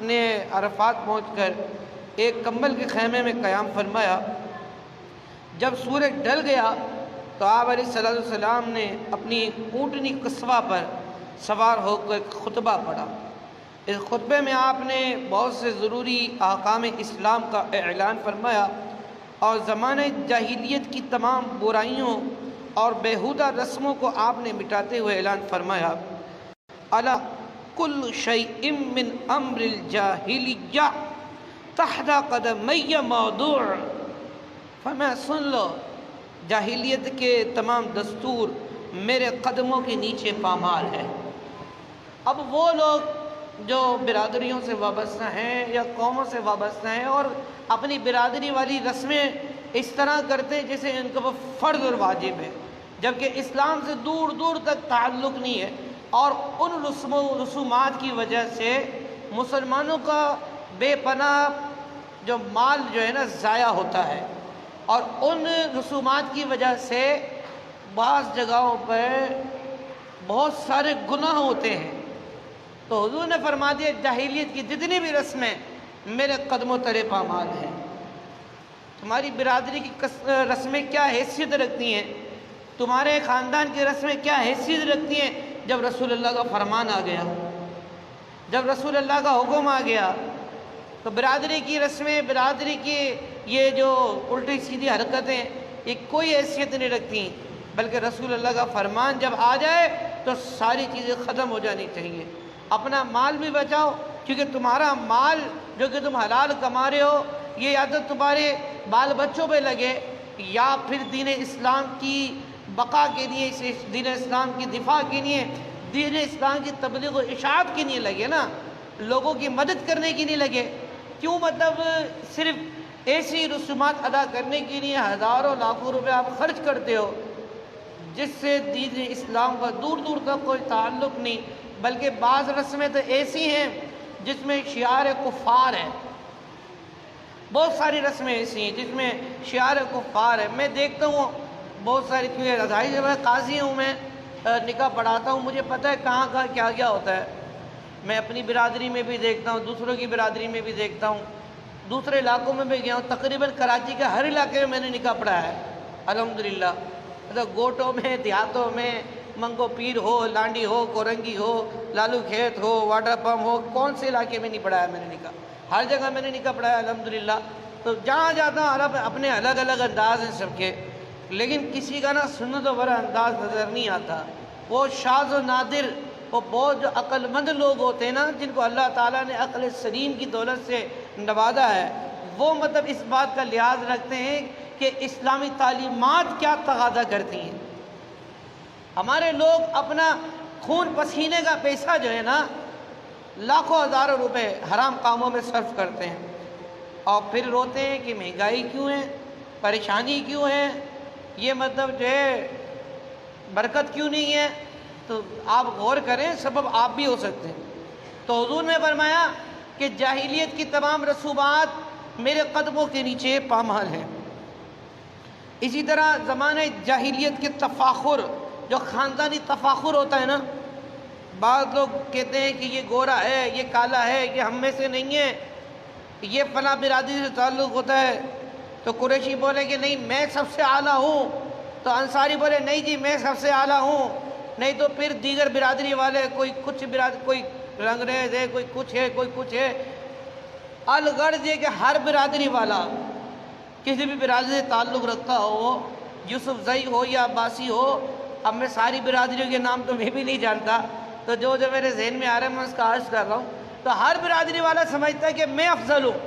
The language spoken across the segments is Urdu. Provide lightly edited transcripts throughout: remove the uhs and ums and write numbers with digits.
نے عرفات پہنچ کر ایک کمبل کے خیمے میں قیام فرمایا۔ جب سورج ڈھل گیا تو آپ علیہ الصلوۃ والسلام نے اپنی اونٹنی قصوہ پر سوار ہو کر خطبہ پڑھا۔ اس خطبے میں آپ نے بہت سے ضروری احکام اسلام کا اعلان فرمایا اور زمانہ جاہلیت کی تمام برائیوں اور بیہودہ رسموں کو آپ نے مٹاتے ہوئے اعلان فرمایا، الا کل شیء من امر الجاہلیہ تحت قدمی موضوع، فرمایا سن لو، جاہلیت کے تمام دستور میرے قدموں کے نیچے پامال ہے۔ اب وہ لوگ جو برادریوں سے وابستہ ہیں یا قوموں سے وابستہ ہیں اور اپنی برادری والی رسمیں اس طرح کرتے ہیں جیسے ان کا وہ فرض اور واجب ہے، جبکہ اسلام سے دور دور تک تعلق نہیں ہے، اور ان رسم و رسومات کی وجہ سے مسلمانوں کا بے پناہ جو مال جو ہے نا ضائع ہوتا ہے، اور ان رسومات کی وجہ سے بعض جگہوں پر بہت سارے گناہ ہوتے ہیں۔ تو حضور نے فرما دیا جاہلیت کی جتنی بھی رسمیں میرے قدموں تلے پامال ہیں۔ تمہاری برادری کی رسمیں کیا حیثیت رکھتی ہیں، تمہارے خاندان کی رسمیں کیا حیثیت رکھتی ہیں جب رسول اللہ کا فرمان آ گیا، جب رسول اللہ کا حکم آ گیا تو برادری کی رسمیں، برادری کی یہ جو الٹی سیدھی حرکتیں یہ کوئی حیثیت نہیں رکھتی، بلکہ رسول اللہ کا فرمان جب آ جائے تو ساری چیزیں ختم ہو جانی چاہیے۔ اپنا مال بھی بچاؤ، کیونکہ تمہارا مال جو کہ تم حلال کما رہے ہو یہ یا تو تمہارے بال بچوں پہ لگے یا پھر دین اسلام کی بقا کے لیے، دین اسلام کی دفاع کے لیے، دین اسلام کی تبلیغ و اشاعت کے لیے لگے نا، لوگوں کی مدد کرنے کے لیے لگے۔ کیوں مطلب صرف ایسی رسومات ادا کرنے کے لیے ہزاروں لاکھوں روپے آپ خرچ کرتے ہو جس سے دین اسلام کا دور دور تک کوئی تعلق نہیں، بلکہ بعض رسمیں تو ایسی ہیں جس میں شعار کفار ہے، بہت ساری رسمیں ایسی ہیں جس میں شعار کفار ہے۔ میں دیکھتا ہوں بہت ساری، کیونکہ ظاہر جب میں قاضی ہوں، میں نکاح پڑھاتا ہوں، مجھے پتہ ہے کہاں کہاں کیا کیا ہوتا ہے۔ میں اپنی برادری میں بھی دیکھتا ہوں، دوسروں کی برادری میں بھی دیکھتا ہوں، دوسرے علاقوں میں بھی گیا ہوں، تقریباً کراچی کے ہر علاقے میں نے نکاح پڑھایا ہے الحمدللہ۔ مطلب گوٹوں میں، دیہاتوں میں، منگو پیر ہو، لانڈی ہو، کورنگی ہو، لالو کھیت ہو، واٹر پمپ ہو، کون سے علاقے میں نہیں پڑھایا میں نے نکاح، ہر جگہ میں نے نکاح پڑھایا الحمدللہ۔ تو جہاں جاتا ہوں عرب اپنے الگ الگ انداز ہیں سب کے، لیکن کسی کا نا سنت و برا انداز نظر نہیں آتا۔ وہ شاذ و نادر، وہ بہت جو عقل مند لوگ ہوتے ہیں نا، جن کو اللہ تعالیٰ نے عقل سلیم کی دولت سے نوازا ہے، وہ مطلب اس بات کا لحاظ رکھتے ہیں کہ اسلامی تعلیمات کیا تقاضا کرتی ہیں۔ ہمارے لوگ اپنا خون پسینے کا پیسہ جو ہے نا لاکھوں ہزاروں روپے حرام کاموں میں صرف کرتے ہیں، اور پھر روتے ہیں کہ مہنگائی کیوں ہے، پریشانی کیوں ہے، یہ مطلب جو ہے برکت کیوں نہیں ہے۔ تو آپ غور کریں، سبب آپ بھی ہو سکتے ہیں۔ تو حضور نے فرمایا کہ جاہلیت کی تمام رسومات میرے قدموں کے نیچے پامال ہیں۔ اسی طرح زمانہ جاہلیت کے تفاخر، جو خاندانی تفاخر ہوتا ہے نا، بعض لوگ کہتے ہیں کہ یہ گورا ہے، یہ کالا ہے، یہ ہم میں سے نہیں ہے، یہ فلاں برادری سے تعلق ہوتا ہے، تو قریشی بولے کہ نہیں میں سب سے اعلیٰ ہوں، تو انصاری بولے نہیں جی میں سب سے اعلیٰ ہوں، نہیں تو پھر دیگر برادری والے کوئی کچھ کوئی رنگریز ہے، کوئی کچھ ہے، کوئی کچھ ہے۔ الغرض یہ کہ ہر برادری والا کسی بھی برادری سے تعلق رکھتا ہو، یوسف زئی ہو یا عباسی ہو، اب میں ساری برادریوں کے نام تو میں بھی نہیں جانتا، تو جو میرے ذہن میں آ رہا ہے میں اس کا عرض کر رہا ہوں۔ تو ہر برادری والا سمجھتا ہے کہ میں افضل ہوں،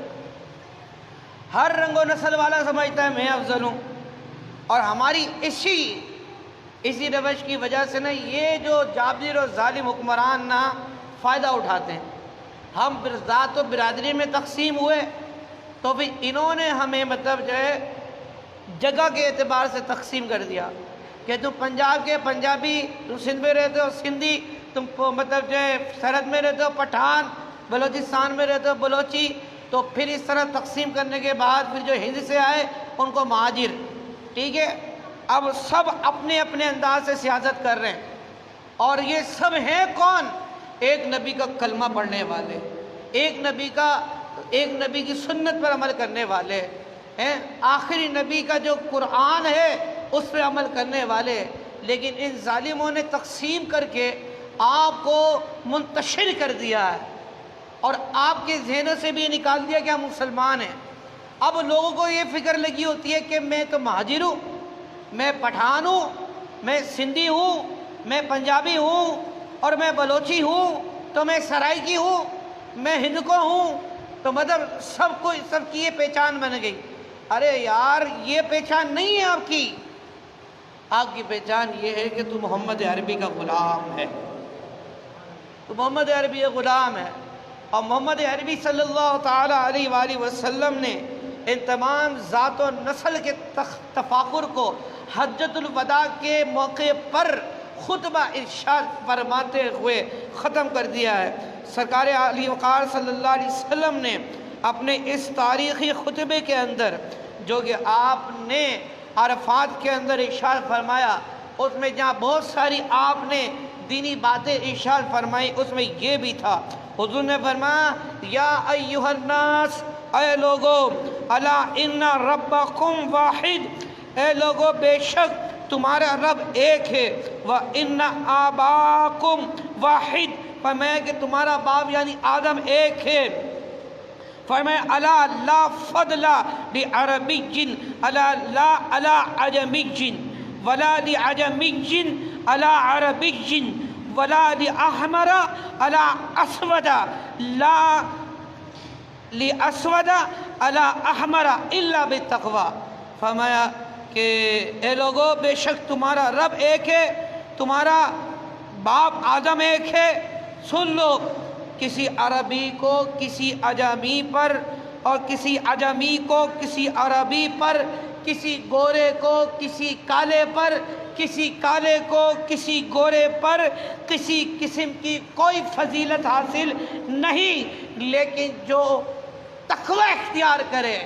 ہر رنگ و نسل والا سمجھتا ہے میں افضل ہوں، اور ہماری اسی روش کی وجہ سے نا یہ جو جابر اور ظالم حکمران نا فائدہ اٹھاتے ہیں۔ ہم ذات و برادری میں تقسیم ہوئے تو پھر انہوں نے ہمیں مطلب جو ہے جگہ کے اعتبار سے تقسیم کر دیا کہ تم پنجاب کے پنجابی، تم سندھ میں رہتے ہو سندھی، تم مطلب جو ہے سرحد میں رہتے ہو پٹھان، بلوچستان میں رہتے ہو بلوچی، تو پھر اس طرح تقسیم کرنے کے بعد پھر جو ہند سے آئے ان کو مہاجر، ٹھیک ہے۔ اب سب اپنے اپنے انداز سے سیاست کر رہے ہیں، اور یہ سب ہیں کون؟ ایک نبی کا کلمہ پڑھنے والے، ایک نبی کی سنت پر عمل کرنے والے ہیں، آخری نبی کا جو قرآن ہے اس پہ عمل کرنے والے، لیکن ان ظالموں نے تقسیم کر کے آپ کو منتشر کر دیا ہے اور آپ کے ذہنوں سے بھی نکال دیا کہ ہم مسلمان ہیں۔ اب لوگوں کو یہ فکر لگی ہوتی ہے کہ میں تو مہاجر ہوں، میں پٹھان ہوں، میں سندھی ہوں، میں پنجابی ہوں، اور میں بلوچی ہوں، تو میں سرائکی ہوں، میں ہندکو ہوں، تو مطلب سب کی یہ پہچان بن گئی۔ ارے یار، یہ پہچان نہیں ہے آپ کی پہچان یہ ہے کہ تو محمد عربی کا غلام ہے، تو محمد عربی کا غلام ہے۔ اور محمد عربی صلی اللہ تعالی علیہ وآلہ وسلم نے ان تمام ذات و نسل کے تفاخر کو حجۃ الوداع کے موقع پر خطبہ ارشاد فرماتے ہوئے ختم کر دیا ہے۔ سرکار علی وقار صلی اللہ علیہ وسلم نے اپنے اس تاریخی خطبے کے اندر جو کہ آپ نے عرفات کے اندر ارشاد فرمایا، اس میں جہاں بہت ساری آپ نے دینی باتیں ارشاد فرمائی، اس میں یہ بھی تھا۔ حضور نے فرمایا، یا ایھا الناس، اے لوگو، الا ان ربکم واحد، اے لوگو بے شک تمہارا رب ایک ہے، وَإِنَّ آبَاءَكُمْ واحد، فرمایا کہ تمہارا باپ یعنی آدم ایک ہے۔ فرمایا الا لا فضل لعربی علی عجمی ولا لعجمی علی عربی ولا لأحمر علی اسود لا لأسود علی احمر الا بالتقوی۔ فرمایا کہ اے لوگو، بے شک تمہارا رب ایک ہے، تمہارا باپ آدم ایک ہے۔ سن لو، کسی عربی کو کسی عجمی پر، اور کسی عجمی کو کسی عربی پر، کسی گورے کو کسی کالے پر، کسی کالے کو کسی گورے پر کسی قسم کی کوئی فضیلت حاصل نہیں، لیکن جو تقوی اختیار کرے،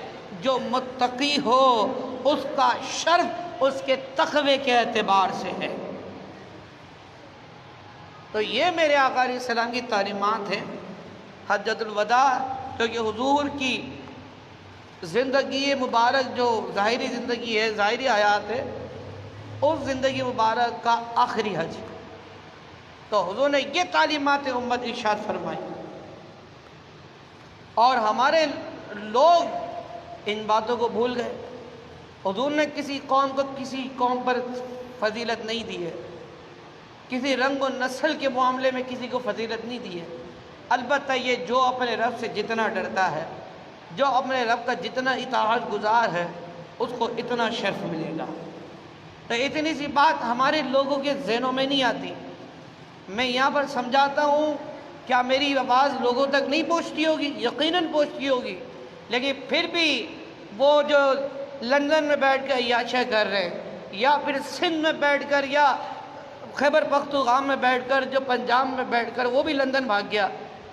جو متقی ہو، اس کا شرف اس کے تقوی کے اعتبار سے ہے۔ تو یہ میرے آقا علیہ السلام کی تعلیمات ہیں حجۃ الوداع، کیونکہ حضور کی زندگی مبارک جو ظاہری زندگی ہے، ظاہری حیات ہے، اس زندگی مبارک کا آخری حج، تو حضور نے یہ تعلیمات امت ارشاد فرمائی، اور ہمارے لوگ ان باتوں کو بھول گئے۔ حضور نے کسی قوم کو کسی قوم پر فضیلت نہیں دی ہے، کسی رنگ و نسل کے معاملے میں کسی کو فضیلت نہیں دی ہے، البتہ یہ جو اپنے رب سے جتنا ڈرتا ہے، جو اپنے رب کا جتنا اطاعت گزار ہے، اس کو اتنا شرف ملے گا۔ تو اتنی سی بات ہمارے لوگوں کے ذہنوں میں نہیں آتی۔ میں یہاں پر سمجھاتا ہوں، کیا میری آواز لوگوں تک نہیں پہنچتی ہوگی؟ یقیناً پہنچتی ہوگی، لیکن پھر بھی وہ جو لندن میں بیٹھ کر عیاشیاں کر رہے ہیں، یا پھر سندھ میں بیٹھ کر، یا خیبر پختونخوا میں بیٹھ کر، جو پنجاب میں بیٹھ کر وہ بھی لندن بھاگ گیا،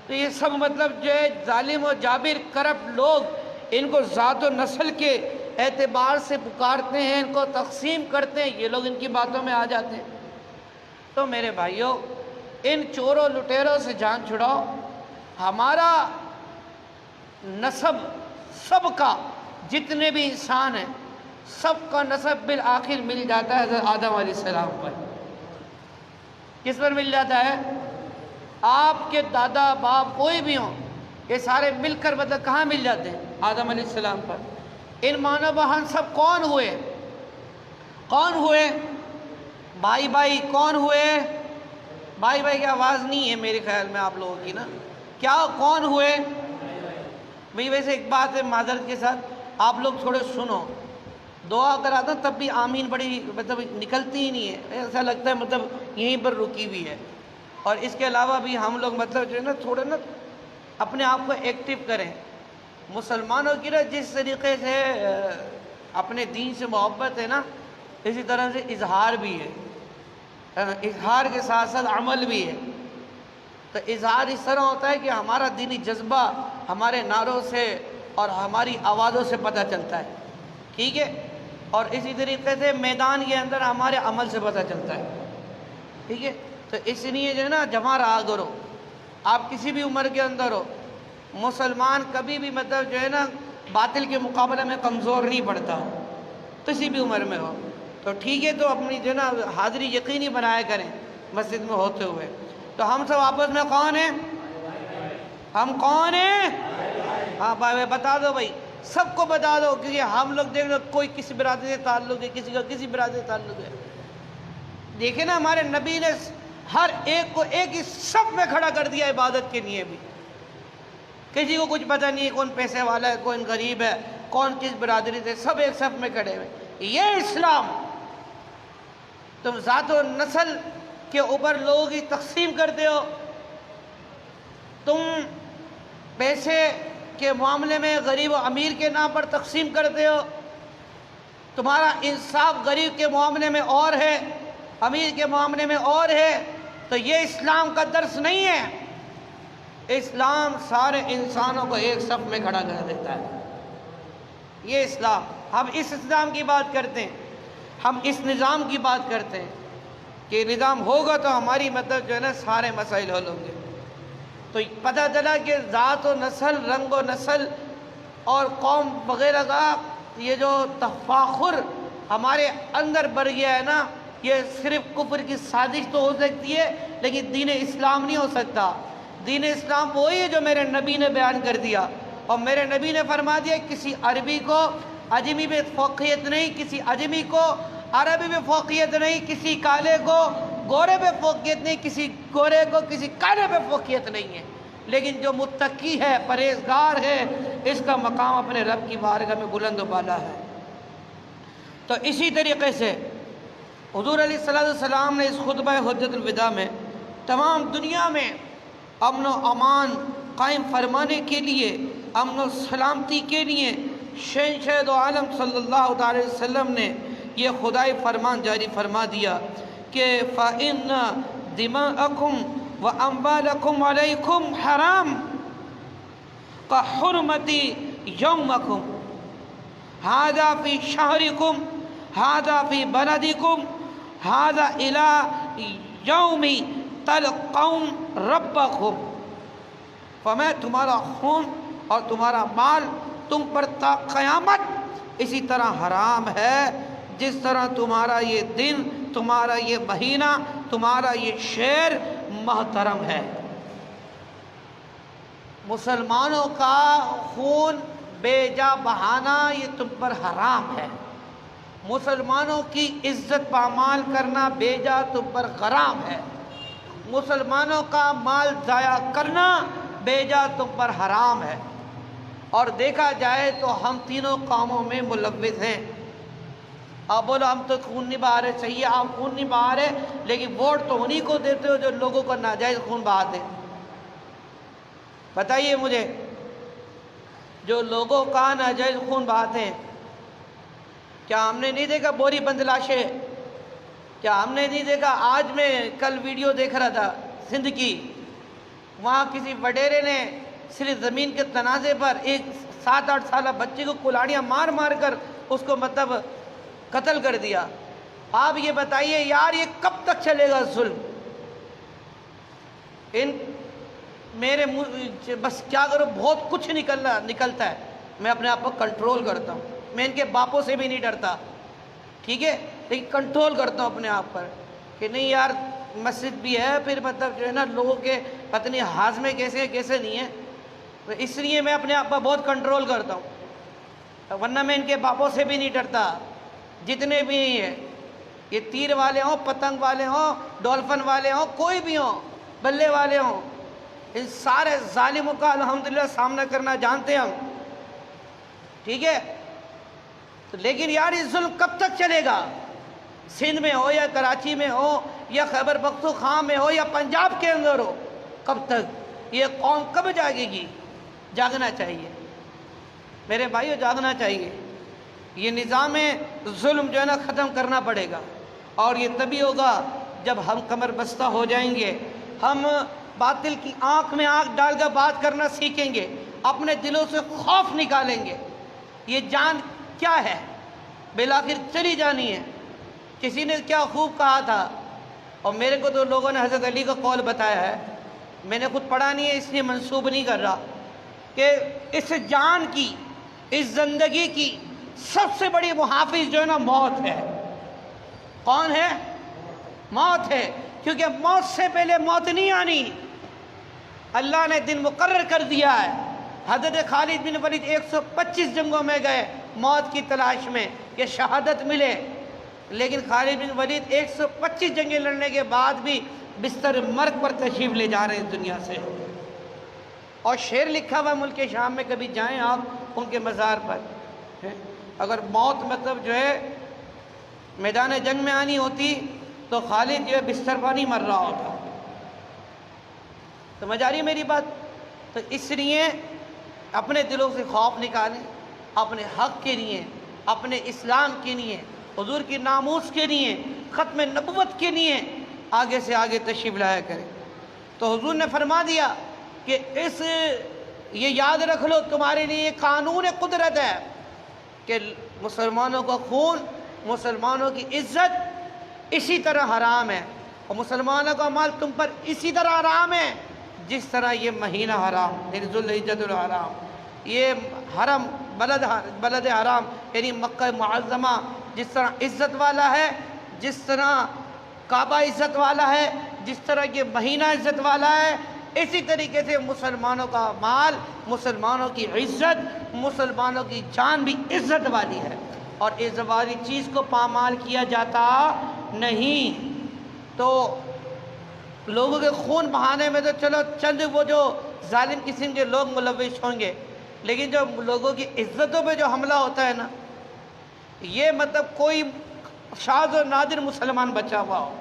تو یہ سب مطلب جو ہے ظالم و جابر کرپٹ لوگ، ان کو ذات و نسل کے اعتبار سے پکارتے ہیں، ان کو تقسیم کرتے ہیں، یہ لوگ ان کی باتوں میں آ جاتے ہیں۔ تو میرے بھائیوں، ان چوروں لٹیروں سے جان چھڑاؤ۔ ہمارا نسب، سب کا، جتنے بھی انسان ہیں، سب کا نسب بالآخر مل جاتا ہے حضرت آدم علیہ السلام پر۔ کس پر مل جاتا ہے؟ آپ کے دادا باپ کوئی بھی ہوں، یہ سارے مل کر مطلب کہاں مل جاتے ہیں؟ آدم علیہ السلام پر۔ ان مانو بہن سب کون ہوئے؟ کون ہوئے؟ بھائی بھائی کون ہوئے؟ بھائی بھائی کی آواز نہیں ہے میرے خیال میں آپ لوگوں کی نا، کیا کون ہوئے؟ بھئی ویسے ایک بات ہے معذرت کے ساتھ، آپ لوگ تھوڑے سنو، دعا کراتا تب بھی آمین بڑی مطلب نکلتی ہی نہیں ہے، ایسا لگتا ہے مطلب یہیں پر رکی ہوئی ہے۔ اور اس کے علاوہ بھی ہم لوگ مطلب جو ہے نا تھوڑا نا اپنے آپ کو ایکٹیو کریں۔ مسلمانوں کی نا جس طریقے سے اپنے دین سے محبت ہے نا، اسی طرح سے اظہار بھی ہے، اظہار کے ساتھ ساتھ عمل بھی ہے۔ تو اظہار اس طرح ہوتا ہے کہ ہمارا دینی جذبہ ہمارے نعروں سے اور ہماری آوازوں سے پتہ چلتا ہے، ٹھیک ہے، اور اسی طریقے سے میدان کے اندر ہمارے عمل سے پتہ چلتا ہے، ٹھیک ہے۔ تو اس لیے جو ہے نا جمع رہا کرو، آپ کسی بھی عمر کے اندر ہو، مسلمان کبھی بھی مطلب جو ہے نا باطل کے مقابلے میں کمزور نہیں پڑتا، کسی بھی عمر میں ہو۔ تو ٹھیک ہے، تو اپنی جو ہے نا حاضری یقینی بنایا کریں مسجد میں ہوتے ہوئے۔ تو ہم سب آپس میں کون ہیں؟ ہم کون ہیں؟ ہاں بھائی بتا دو، بھائی سب کو بتا دو، کیونکہ ہم لوگ دیکھ لو کوئی کسی برادری سے تعلق ہے، کسی کا کسی برادری سے تعلق ہے۔ دیکھیں نا ہمارے نبی نے ہر ایک کو ایک ہی صف میں کھڑا کر دیا عبادت کے لیے بھی۔ کسی کو کچھ پتہ نہیں ہے کون پیسے والا ہے، کون غریب ہے، کون کس برادری سے، سب ایک صف میں کھڑے ہوئے۔ یہ اسلام۔ تم ذات و نسل کے اوپر لوگوں کی تقسیم کرتے ہو، تم پیسے کے معاملے میں غریب و امیر کے نام پر تقسیم کرتے ہو، تمہارا انصاف غریب کے معاملے میں اور ہے، امیر کے معاملے میں اور ہے، تو یہ اسلام کا درس نہیں ہے۔ اسلام سارے انسانوں کو ایک صف میں کھڑا کر دیتا ہے، یہ اسلام۔ ہم اس اسلام کی بات کرتے ہیں، ہم اس نظام کی بات کرتے ہیں کہ نظام ہوگا تو ہماری مطلب جو ہے نا سارے مسائل حل ہوں گے۔ تو پتہ چلا کہ ذات و نسل، رنگ و نسل اور قوم وغیرہ کا یہ جو تفاخر ہمارے اندر بڑھ گیا ہے نا، یہ صرف کفر کی سازش تو ہو سکتی ہے، لیکن دین اسلام نہیں ہو سکتا۔ دین اسلام وہی ہے جو میرے نبی نے بیان کر دیا، اور میرے نبی نے فرما دیا کسی عربی کو عجمی میں فوقیت نہیں، کسی عجمی کو عربی میں فوقیت نہیں، کسی کالے کو گورے پہ فوقیت نہیں، کسی گورے کو کسی کالے پہ فوقیت نہیں ہے، لیکن جو متقی ہے، پرہیزگار ہے، اس کا مقام اپنے رب کی بارگاہ میں بلند و بالا ہے۔ تو اسی طریقے سے حضور علیہ السلام نے اس خطبہ حجۃ الوداع میں تمام دنیا میں امن و امان قائم فرمانے کے لیے، امن و سلامتی کے لیے شہنشاہ دو عالم صلی اللہ علیہ وسلم نے یہ خدائی فرمان جاری فرما دیا کہ فَإِنَّ دِمَاءَكُمْ وَأَمْوَالَكُمْ عَلَيْكُمْ حَرَامٌ كَحُرْمَةِ يَوْمِكُمْ هَذَا فِي شَهْرِكُمْ هَذَا فِي بَلَدِكُمْ هَذَا إِلَى يَوْمِ تَلْقَوْنَ رَبَّكُمْ۔ فرمایا تمہارا خون اور تمہارا مال تم پر تا قیامت اسی طرح حرام ہے جس طرح تمہارا یہ دن، تمہارا یہ مہینہ، تمہارا یہ شہر محترم ہے۔ مسلمانوں کا خون بے جا بہانا یہ تم پر حرام ہے، مسلمانوں کی عزت پامال کرنا بے جا تم پر حرام ہے، مسلمانوں کا مال ضائع کرنا بے جا تم پر حرام ہے۔ اور دیکھا جائے تو ہم تینوں کاموں میں ملوث ہیں۔ آپ بولو ہم تو خون نہیں بہا رہے، صحیح ہے آپ خون نہیں بہا رہے، لیکن ووٹ تو انہی کو دیتے ہو جو لوگوں کو ناجائز خون بہاتے۔ بتائیے مجھے، جو لوگوں کا ناجائز خون بہاتے ہیں، کیا ہم نے نہیں دیکھا بوری بند لاشیں؟ کیا ہم نے نہیں دیکھا؟ آج میں کل ویڈیو دیکھ رہا تھا سندھ کی، وہاں کسی وڈیرے نے صرف زمین کے تنازع پر ایک 7-8 سالہ بچے کو کلاڑیاں مار مار کر اس کو مطلب قتل کر دیا۔ آپ یہ بتائیے یار یہ کب تک چلے گا ظلم؟ میرے بس کیا کرو، بہت کچھ نکلتا ہے، میں اپنے آپ کو کنٹرول کرتا ہوں، میں ان کے باپوں سے بھی نہیں ڈرتا، ٹھیک ہے، لیکن کنٹرول کرتا ہوں اپنے آپ پر کہ نہیں یار مسجد بھی ہے، پھر مطلب جو ہے نا لوگوں کے پتہ نہیں ہاضمے کیسے کیسے نہیں ہیں، تو اس لیے میں اپنے آپ پر بہت کنٹرول کرتا ہوں، ورنہ میں ان کے باپوں سے بھی نہیں ڈرتا، جتنے بھی ہیں، یہ تیر والے ہوں، پتنگ والے ہوں، ڈولفن والے ہوں، کوئی بھی ہوں، بلے والے ہوں، ان سارے ظالموں کا الحمدللہ سامنا کرنا جانتے ہیں ہم، ٹھیک ہے۔ لیکن یار یہ ظلم کب تک چلے گا؟ سندھ میں ہو یا کراچی میں ہو یا خیبر پختونخوا میں ہو یا پنجاب کے اندر ہو، کب تک؟ یہ قوم کب جاگے گی؟ جاگنا چاہیے میرے بھائیو، جاگنا چاہیے۔ یہ نظام ظلم جو ہے نا ختم کرنا پڑے گا، اور یہ تبھی ہوگا جب ہم کمر بستہ ہو جائیں گے، ہم باطل کی آنکھ میں آنکھ ڈال کر بات کرنا سیکھیں گے، اپنے دلوں سے خوف نکالیں گے۔ یہ جان کیا ہے؟ بالآخر چلی جانی ہے۔ کسی نے کیا خوب کہا تھا، اور میرے کو تو لوگوں نے حضرت علی کا قول بتایا ہے، میں نے خود پڑھا نہیں ہے اس لیے منسوب نہیں کر رہا، کہ اس جان کی، اس زندگی کی سب سے بڑی محافظ جو ہے نا موت ہے۔ کون ہے؟ موت ہے، کیونکہ موت سے پہلے موت نہیں آنی۔ اللہ نے دن مقرر کر دیا ہے۔ حضرت خالد بن ولید 125 جنگوں میں گئے موت کی تلاش میں کہ شہادت ملے، لیکن خالد بن ولید 125 جنگیں لڑنے کے بعد بھی بستر مرگ پر تشریف لے جا رہے ہیں دنیا سے۔ اور شعر لکھا ہوا ملک شام میں، کبھی جائیں آپ ان کے مزار پر، اگر موت مطلب جو ہے میدان جنگ میں آنی ہوتی تو خالد جو ہے بستر پر نہیں مر رہا ہوتا۔ سمجھ آ رہی میری بات؟ تو اس لیے اپنے دلوں سے خوف نکالیں، اپنے حق کے لیے، اپنے اسلام کے لیے، حضور کی ناموس کے لیے، ختم نبوت کے لیے آگے سے آگے تشریف لایا کریں۔ تو حضور نے فرما دیا کہ یہ یاد رکھ لو، تمہارے لیے یہ قانون قدرت ہے کہ مسلمانوں کا خون، مسلمانوں کی عزت اسی طرح حرام ہے، اور مسلمانوں کا مال تم پر اسی طرح حرام ہے جس طرح یہ مہینہ حرام، یعنی ذوالحجۃ الحرام، یہ حرم بلد حرام یعنی مکہ معظمہ جس طرح عزت والا ہے، جس طرح کعبہ عزت والا ہے، جس طرح یہ مہینہ عزت والا ہے، اسی طریقے سے مسلمانوں کا مال، مسلمانوں کی عزت، مسلمانوں کی جان بھی عزت والی ہے، اور اس والی چیز کو پامال کیا جاتا نہیں۔ تو لوگوں کے خون بہانے میں تو چلو چند وہ جو ظالم قسم کے لوگ ملوث ہوں گے، لیکن جو لوگوں کی عزتوں پہ جو حملہ ہوتا ہے نا، یہ مطلب کوئی شاذ و نادر مسلمان بچا ہوا ہو۔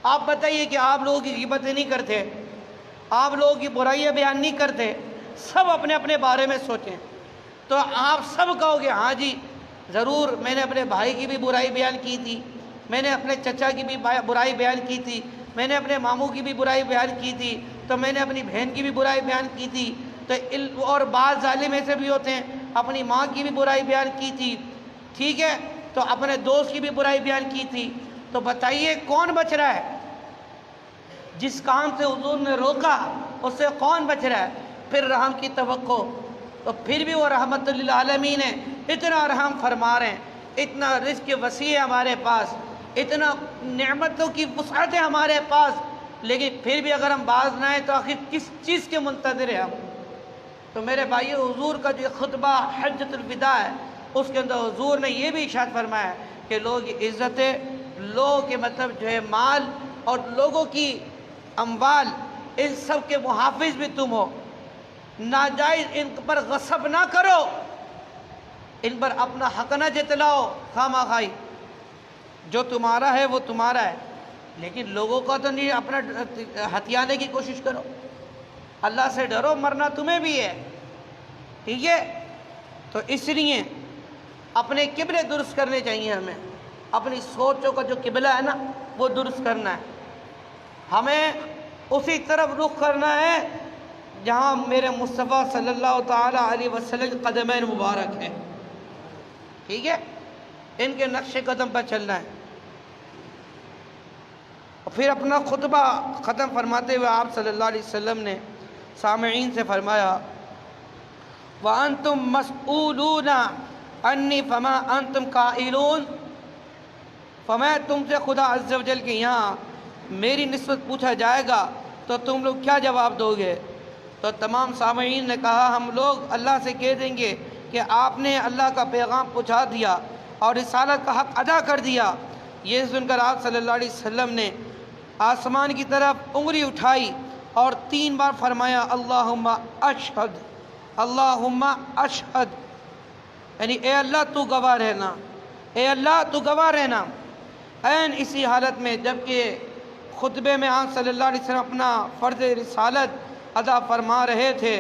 آپ بتائیے کہ آپ لوگوں کی غیبتیں نہیں کرتے، آپ لوگوں کی برائیاں بیان نہیں کرتے، سب اپنے اپنے بارے میں سوچیں، تو آپ سب کہو گے ہاں جی ضرور، میں نے اپنے بھائی کی بھی برائی بیان کی تھی، میں نے اپنے چچا کی بھی برائی بیان کی تھی، میں نے اپنے ماموں کی بھی برائی بیان کی تھی، تو میں نے اپنی بہن کی بھی برائی بیان کی تھی، تو اور بعض ظالم ایسے بھی ہوتے ہیں اپنی ماں کی بھی برائی بیان کی تھی، ٹھیک ہے، تو اپنے دوست کی بھی برائی بیان کی تھی۔ تو بتائیے کون بچ رہا ہے؟ جس کام سے حضور نے روکا اس سے کون بچ رہا ہے؟ پھر رحم کی توقع، تو پھر بھی وہ رحمت للعالمین ہے، اتنا رحم فرما رہے ہیں، اتنا رزق وسیع ہے ہمارے پاس، اتنا نعمتوں کی وسعت ہے ہمارے پاس، لیکن پھر بھی اگر ہم باز نہ آئیں تو آخر کس چیز کے منتظر ہیں ہم؟ تو میرے بھائیو، حضور کا جو خطبہ حجۃ الوداع ہے اس کے اندر حضور نے یہ بھی ارشاد فرمایا ہے کہ لوگوں کی عزتیں، لوگوں کے مطلب جو ہے مال اور لوگوں کی اموال، ان سب کے محافظ بھی تم ہو، ناجائز ان پر غصب نہ کرو، ان پر اپنا حق نہ جتلاؤ خواہ خواہی، جو تمہارا ہے وہ تمہارا ہے، لیکن لوگوں کا تو نہیں، اپنا ہتھیانے کی کوشش کرو، اللہ سے ڈرو، مرنا تمہیں بھی ہے، ٹھیک ہے؟ تو اس لیے اپنے قبلے درست کرنے چاہیے، ہمیں اپنی سوچوں کا جو قبلہ ہے نا وہ درست کرنا ہے، ہمیں اسی طرف رخ کرنا ہے جہاں میرے مصطفیٰ صلی اللہ تعالیٰ علیہ وسلم کے قدمین مبارک ہیں، ٹھیک ہے؟ ان کے نقش قدم پر چلنا ہے۔ پھر اپنا خطبہ ختم فرماتے ہوئے آپ صلی اللہ علیہ وسلم نے سامعین سے فرمایا وَأَنْتُمْ مَسْئُولُونَ عَنِّي فَمَا أَنْتُمْ قَائِلُونَ، فرمایا تم سے خدا عز و جل کے یہاں میری نسبت پوچھا جائے گا تو تم لوگ کیا جواب دو گے؟ تو تمام سامعین نے کہا ہم لوگ اللہ سے کہہ دیں گے کہ آپ نے اللہ کا پیغام پہنچا دیا اور رسالت کا حق ادا کر دیا۔ یہ سن کر آپ صلی اللہ علیہ وسلم نے آسمان کی طرف انگلی اٹھائی اور 3 بار فرمایا اللہم اشہد، اللہم اشہد، یعنی اے اللہ تو گواہ رہنا، اے اللہ تو گواہ رہنا۔ این اسی حالت میں جبکہ خطبے میں آپ صلی اللہ علیہ وسلم اپنا فرض رسالت ادا فرما رہے تھے،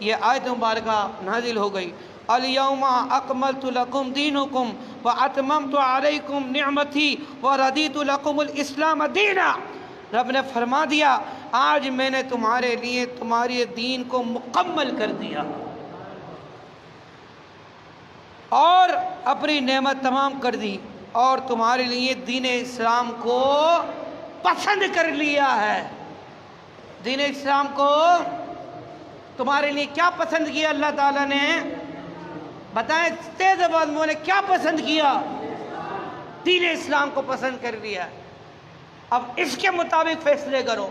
یہ آیت مبارکہ نازل ہو گئی الیوم اکملت لکم دینکم واتممت علیکم نعمتی وردیت لکم الاسلام دینا۔ رب نے فرما دیا آج میں نے تمہارے لیے تمہارے دین کو مکمل کر دیا اور اپنی نعمت تمام کر دی اور تمہارے لیے دین اسلام کو پسند کر لیا ہے، دین اسلام کو تمہارے لیے کیا پسند کیا اللہ تعالیٰ نے؟ بتائیں تیز آواز میں کیا پسند کیا؟ دین اسلام کو پسند کر لیا۔ اب اس کے مطابق فیصلے کرو،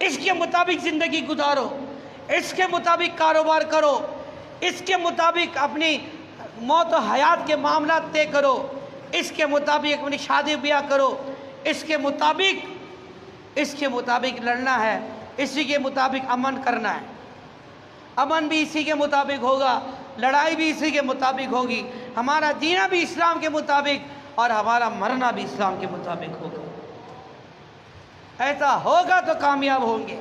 اس کے مطابق زندگی گزارو، اس کے مطابق کاروبار کرو، اس کے مطابق اپنی موت و حیات کے معاملات طے کرو، اس کے مطابق اپنی شادی بیاہ کرو، اس کے مطابق لڑنا ہے، اسی کے مطابق امن کرنا ہے۔ امن بھی اسی کے مطابق ہوگا، لڑائی بھی اسی کے مطابق ہوگی، ہمارا جینا بھی اسلام کے مطابق اور ہمارا مرنا بھی اسلام کے مطابق ہوگا۔ ایسا ہوگا تو کامیاب ہوں گے۔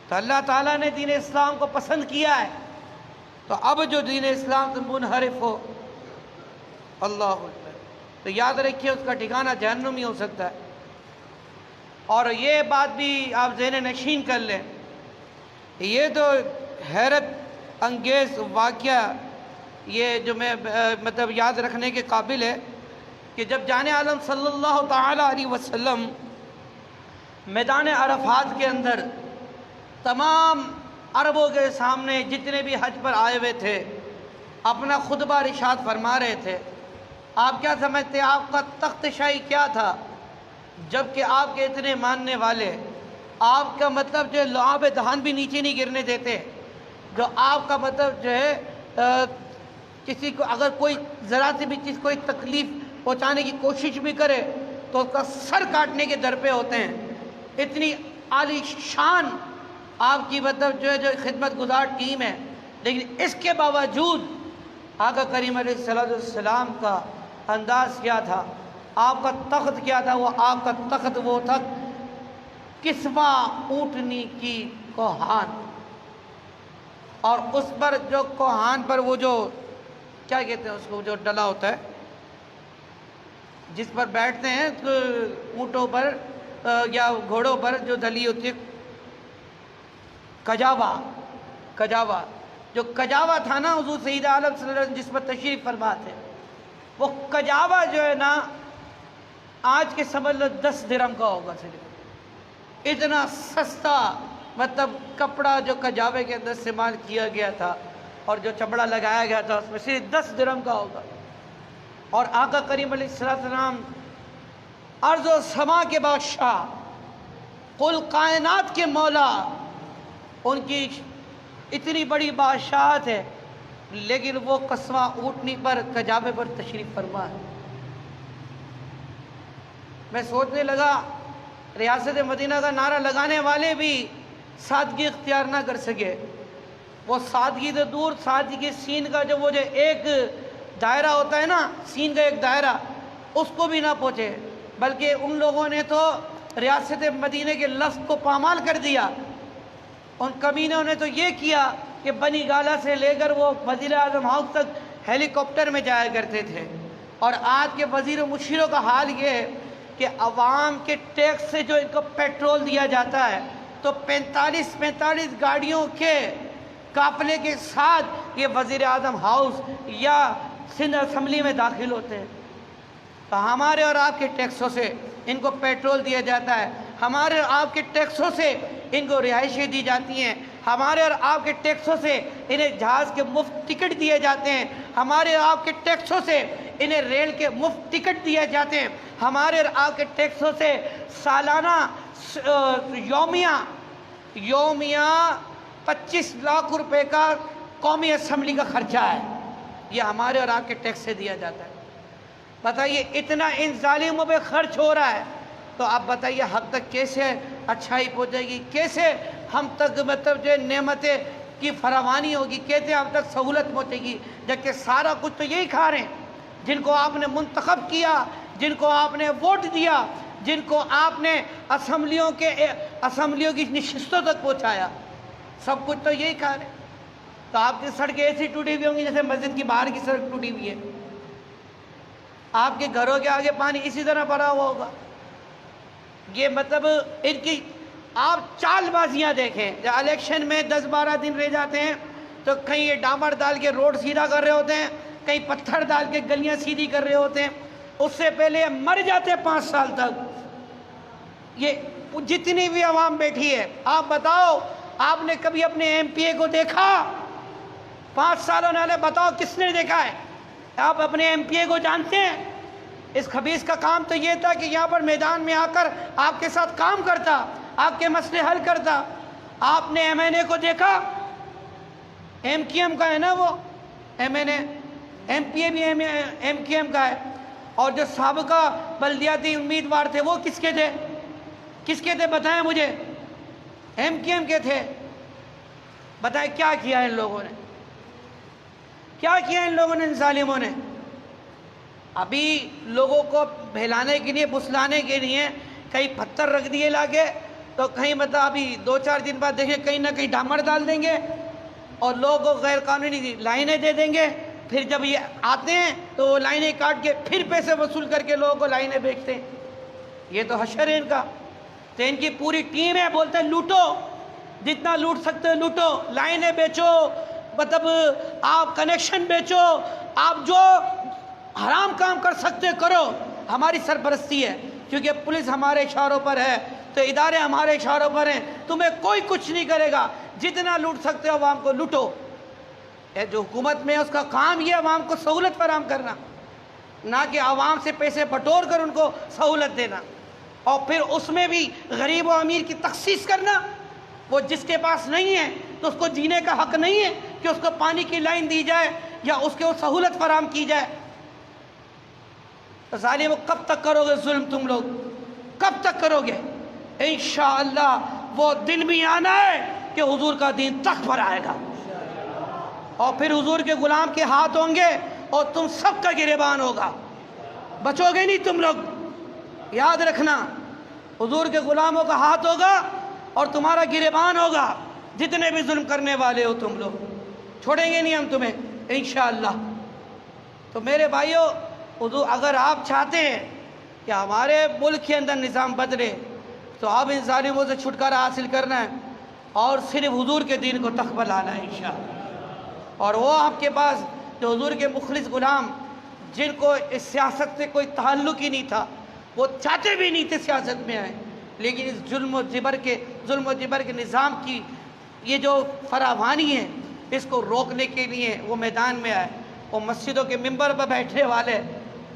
تو اللہ تعالیٰ نے دین اسلام کو پسند کیا ہے، تو اب جو دین اسلام سے منحرف ہو، اللہ اکبر، تو یاد رکھیے اس کا ٹھکانہ جہنم ہی ہو سکتا ہے۔ اور یہ بات بھی آپ ذہن نشین کر لیں، یہ تو حیرت انگیز واقعہ، یہ جو میں مطلب یاد رکھنے کے قابل ہے کہ جب جان عالم صلی اللہ تعالیٰ علیہ وسلم میدان عرفات کے اندر تمام عربوں کے سامنے جتنے بھی حج پر آئے ہوئے تھے اپنا خطبہ ارشاد فرما رہے تھے، آپ کیا سمجھتے ہیں آپ کا تخت شاہی کیا تھا؟ جبکہ آپ کے اتنے ماننے والے آپ کا مطلب جو ہے لعاب دہان بھی نیچے نہیں گرنے دیتے، جو آپ کا مطلب جو ہے کسی کو اگر کوئی ذرا سے بھی چیز کوئی تکلیف پہنچانے کی کوشش بھی کرے تو اس کا سر کاٹنے کے در پہ ہوتے ہیں۔ اتنی عالی شان آپ کی مطلب جو ہے جو خدمت گزار ٹیم ہے، لیکن اس کے باوجود آقا کریم علیہ السلام کا انداز کیا تھا، آپ کا تخت کیا تھا؟ وہ آپ کا تخت وہ تھا کسوہ اونٹنی کی کوہان، اور اس پر جو کوہان پر وہ جو کیا کہتے ہیں اس کو جو ڈلا ہوتا ہے جس پر بیٹھتے ہیں اونٹوں پر یا گھوڑوں پر جو ڈلی ہوتی ہے، کجاوا جو کجاوا تھا نا حضور سید عالم صلی اللہ علیہ وسلم جس پر تشریف فرما تھے، وہ کجاوا جو ہے نا آج کے سمجھ لو 10 درہم کا ہوگا صرف، اتنا سستا مطلب کپڑا جو کجاوے کے اندر استعمال کیا گیا تھا اور جو چمڑا لگایا گیا تھا اس میں صرف 10 درہم کا ہوگا۔ اور آقا کریم علیہ السلام ارض و سما کے بادشاہ، کل کائنات کے مولا، ان کی اتنی بڑی بادشاہت ہے لیکن وہ کسوہ اونٹنی پر کجاوے پر تشریف فرما ہے۔ میں سوچنے لگا ریاست مدینہ کا نعرہ لگانے والے بھی سادگی اختیار نہ کر سکے، وہ سادگی سے دور سادگی سین کا جو وہ جو ایک دائرہ ہوتا ہے نا، سین کا ایک دائرہ، اس کو بھی نہ پہنچے، بلکہ ان لوگوں نے تو ریاست مدینہ کے لفظ کو پامال کر دیا۔ ان کمینوں نے تو یہ کیا کہ بنی گالہ سے لے کر وہ وزیر اعظم ہاؤس تک ہیلی کاپٹر میں جایا کرتے تھے، اور آج کے وزیر و مشیروں کا حال یہ ہے کہ عوام کے ٹیکس سے جو ان کو پیٹرول دیا جاتا ہے تو 45 گاڑیوں کے قافلے کے ساتھ یہ وزیر اعظم ہاؤس یا سندھ اسمبلی میں داخل ہوتے ہیں۔ تو ہمارے اور آپ کے ٹیکسوں سے ان کو پیٹرول دیا جاتا ہے، ہمارے اور آپ کے ٹیکسوں سے ان کو رہائشیں دی جاتی ہیں، ہمارے اور آپ کے ٹیکسوں سے انہیں جہاز کے مفت ٹکٹ دیے جاتے ہیں، ہمارے اور آپ کے ٹیکسوں سے انہیں ریل کے مفت ٹکٹ دیے جاتے ہیں، ہمارے اور آپ کے ٹیکسوں سے سالانہ یومیہ 25 لاکھ روپے کا قومی اسمبلی کا خرچہ ہے، یہ ہمارے اور آپ کے ٹیکس سے دیا جاتا ہے۔ بتائیے اتنا ان ظالموں پہ خرچ ہو رہا ہے تو آپ بتائیے حق تک کیسے اچھائی پہنچے گی، کیسے ہم تک مطلب جو نعمتیں کی فراوانی ہوگی، کیسے ہم تک سہولت پہنچے گی، جبکہ سارا کچھ تو یہی کھا رہے ہیں جن کو آپ نے منتخب کیا، جن کو آپ نے ووٹ دیا، جن کو آپ نے اسمبلیوں کی نشستوں تک پہنچایا، سب کچھ تو یہی کھا رہے ہیں۔ تو آپ کی سڑکیں ایسی ٹوٹی ہوئی ہوں گی جیسے مسجد کی باہر کی سڑک ٹوٹی ہوئی ہے، آپ کے گھروں کے آگے پانی اسی طرح بھرا ہوا ہوگا۔ یہ مطلب ان کی آپ چال بازیاں دیکھیں، جب الیکشن میں 10-12 دن رہ جاتے ہیں تو کہیں یہ ڈامر ڈال کے روڈ سیدھا کر رہے ہوتے ہیں، کہیں پتھر ڈال کے گلیاں سیدھی کر رہے ہوتے ہیں، اس سے پہلے یہ مر جاتے ہیں 5 سال تک۔ یہ جتنی بھی عوام بیٹھی ہے، آپ بتاؤ آپ نے کبھی اپنے ایم پی اے کو دیکھا؟ 5 سالوں نے بتاؤ کس نے دیکھا ہے؟ آپ اپنے ایم پی اے کو جانتے ہیں؟ اس خبیث کا کام تو یہ تھا کہ یہاں پر میدان میں آ کر آپ کے ساتھ کام کرتا، آپ کے مسئلے حل کرتا۔ آپ نے ایم این اے کو دیکھا؟ ایم کیو ایم کا ہے نا وہ ایم این اے، ایم پی اے بھی ایم کیو ایم کا ہے۔ اور جو سابقہ بلدیاتی امیدوار تھے وہ کس کے تھے؟ کس کے تھے بتائیں مجھے؟ ایم کیو ایم کے تھے۔ بتائیں کیا کیا ان لوگوں نے؟ کیا کیا ان لوگوں نے، ان ظالموں نے؟ ابھی لوگوں کو بہلانے کے لیے، پھسلانے کے لیے کہیں پتھر رکھ دیے لا کے، تو کہیں مطلب ابھی 2-4 دن بعد دیکھیں کہیں نہ کہیں ڈامر ڈال دیں گے اور لوگوں کو غیر قانونی لائنیں دے دیں گے۔ پھر جب یہ آتے ہیں تو وہ لائنیں کاٹ کے پھر پیسے وصول کر کے لوگوں کو لائنیں بیچتے ہیں۔ یہ تو حشر ہے ان کا۔ تو ان کی پوری ٹیم ہے، بولتے ہیں لوٹو، جتنا لوٹ سکتے ہو لوٹو، لائنیں بیچو، مطلب آپ کنیکشن بیچو، آپ جو حرام کام کر سکتے کرو، ہماری سرپرستی ہے، کیونکہ پولیس ہمارے اشاروں پر ہے، تو ادارے ہمارے اشاروں پر ہیں، تمہیں کوئی کچھ نہیں کرے گا، جتنا لوٹ سکتے ہو عوام کو لوٹو۔ جو حکومت میں اس کا کام یہ عوام کو سہولت فراہم کرنا، نہ کہ عوام سے پیسے بٹور کر ان کو سہولت دینا، اور پھر اس میں بھی غریب و امیر کی تخصیص کرنا۔ وہ جس کے پاس نہیں ہے تو اس کو جینے کا حق نہیں ہے کہ اس کو پانی کی لائن دی جائے یا اس کو سہولت فراہم کی جائے۔ ظالموں کب تک کرو گے ظلم تم لوگ؟ کب تک کرو گے؟ انشاءاللہ وہ دن بھی آنا ہے کہ حضور کا دین تخت پر آئے گا، اور پھر حضور کے غلام کے ہاتھ ہوں گے اور تم سب کا گریبان ہوگا، بچو گے نہیں تم لوگ۔ یاد رکھنا، حضور کے غلاموں کا ہاتھ ہوگا اور تمہارا گریبان ہوگا، جتنے بھی ظلم کرنے والے ہو تم لوگ، چھوڑیں گے نہیں ہم تمہیں انشاءاللہ۔ تو میرے بھائیوں، حضور اگر آپ چاہتے ہیں کہ ہمارے ملک کے اندر نظام بدلے تو اب ان ظالموں سے چھٹکارا حاصل کرنا ہے اور صرف حضور کے دین کو تخت پر لانا ہے انشاءاللہ۔ اور وہ آپ کے پاس جو حضور کے مخلص غلام، جن کو اس سیاست سے کوئی تعلق ہی نہیں تھا، وہ چاہتے بھی نہیں تھے سیاست میں آئے، لیکن اس ظلم و جبر کے نظام کی یہ جو فراوانی ہے، اس کو روکنے کے لیے وہ میدان میں آئے۔ وہ مسجدوں کے ممبر پر بیٹھنے والے،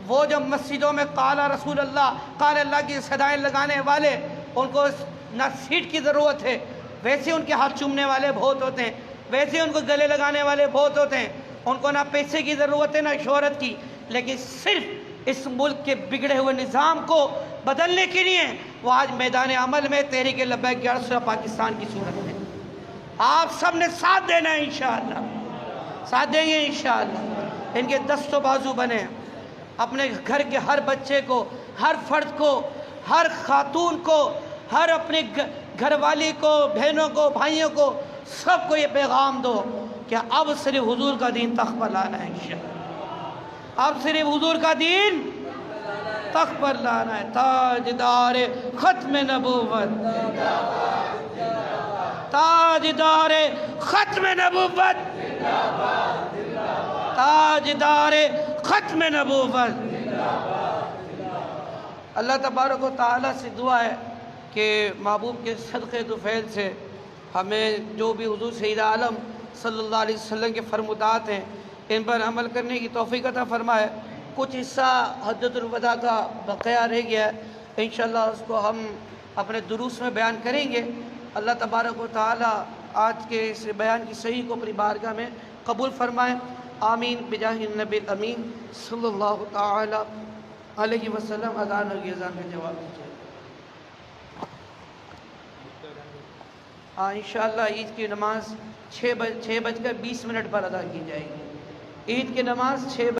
وہ جو مسجدوں میں قال رسول اللہ، قال اللہ کی صدائیں لگانے والے، ان کو نہ سیٹ کی ضرورت ہے، ویسے ان کے ہاتھ چومنے والے بہت ہوتے ہیں، ویسے ان کو گلے لگانے والے بہت ہوتے ہیں، ان کو نہ پیسے کی ضرورت ہے نہ شہرت کی، لیکن صرف اس ملک کے بگڑے ہوئے نظام کو بدلنے کے لیے وہ آج میدان عمل میں تحریک لبیک یا رسول پاکستان کی صورت میں آپ سب نے ساتھ دینا ہے انشاءاللہ، ساتھ دیں گے انشاءاللہ۔ ان کے دست و بازو بنے، اپنے گھر کے ہر بچے کو، ہر فرد کو، ہر خاتون کو، ہر اپنے گھر والی کو، بہنوں کو، بھائیوں کو، سب کو یہ پیغام دو کہ اب صرف حضور کا دین تخت پر لانا ہے انشاءاللہ، اب صرف حضور کا دین تخت پر لانا ہے۔ تاجدار ختم نبوت، تاجدار ختم نبوت، تاجدار ختم نبوت۔ اللہ تبارک و تعالیٰ سے دعا ہے کہ محبوب کے صدقے طفیل سے ہمیں جو بھی حضور سید عالم صلی اللہ علیہ وسلم کے فرمودات ہیں ان پر عمل کرنے کی توفیق عطا فرمائے۔ کچھ حصہ حجۃ الوداع کا بقیہ رہ گیا ہے، انشاءاللہ اس کو ہم اپنے دروس میں بیان کریں گے۔ اللہ تبارک و تعالیٰ آج کے اس بیان کی صحیح کو اپنی بارگاہ میں قبول فرمائے، آمین بجاہ النبی الامین صلی اللہ تعالیٰ علیہ وسلم۔ اذان ہوگی، اذان کا جواب دیجیے۔ انشاءاللہ عید کی نماز 6:20 پر ادا کی جائے گی۔ عید کی نماز 6